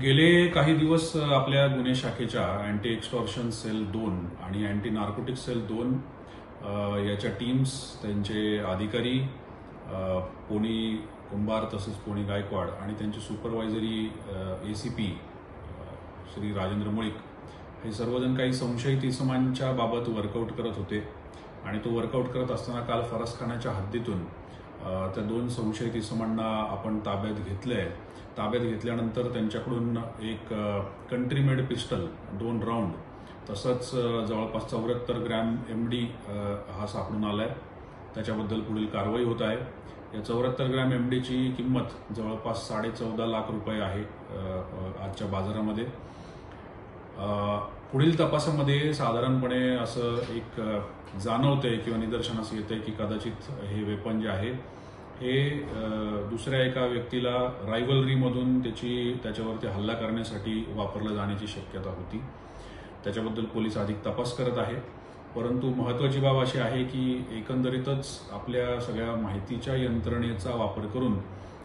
गेले काही दिवस आपल्या गुन्हे शाखेच्या अँटी एक्स्टॉर्शन सेल 2 आणि अँटी नार्कोटिक सेल 2 याच्या टीम्स, त्यांचे अधिकारी पोनी कुंभार तसेच पोनी गायकवाड आणि त्यांचे सुपरवायझरी ACP श्री राजेंद्र मुळीक हे सर्वजण काही संशयित इसमांच्या बाबत वर्कआउट करत होते आणि तो वर्कआउट करत असताना काल फरसखान्याच्या हद्दीतून त्या 2 संशयित इसमांना आपण ताब्यात घेतलंय. ताब्यात घेतल्यानंतर त्यांच्याकडून एक कंट्री मेड पिस्टल 2 राऊंड तसंच जवळपास 74 ग्रॅम MD हा सापडून आलाय. त्याच्याबद्दल पुढील कारवाई होत आहे. या 74 ग्रॅम MDची किंमत जवळपास 14.5 लाख रुपये आहे आजच्या बाजारामध्ये. पुढील तपासामध्ये साधारणपणे असं एक जाणवतंय किंवा निदर्शनास येतंय की कदाचित हे वेपन जे आहे हे दुसऱ्या एका व्यक्तीला रायव्हलरीमधून त्याच्यावरती हल्ला करण्यासाठी वापरलं जाण्याची शक्यता होती. त्याच्याबद्दल पोलीस अधिक तपास करत आहे. परंतु महत्त्वाची बाब अशी आहे की एकंदरीतच आपल्या सगळ्या माहितीच्या यंत्रणेचा वापर करून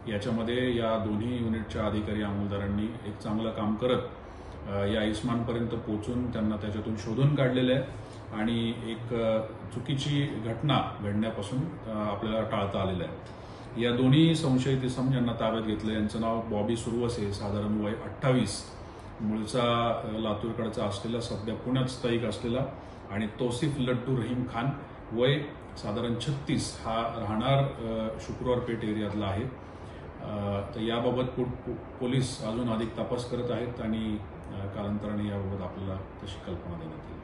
याच्यामध्ये या दोन्ही युनिटच्या अधिकारी अंमलदारांनी एक चांगलं काम करत या इस्मांपर्यंत पोहोचून त्यांना त्याच्यातून शोधून काढलेलं आहे आणि एक चुकीची घटना घडण्यापासून आपल्याला टाळता आलेलं आहे. या दोन्ही संशयित इसम ज्यांना ताब्यात घेतलं यांचं नाव बॉबी सुरवसे, साधारण वय 28, मूळचा लातूरकडचा असलेला, सध्या पुण्यात स्थायिक असलेला, आणि तौसिफ लड्डू रहीम खान वय साधारण 36 हा राहणार शुक्रवारपेठ एरियातला आहे. तर याबाबत पोलीस अजून अधिक तपास करत आहेत आणि कालांतराने याबाबत आपल्याला तशी कल्पना देण्यात येईल.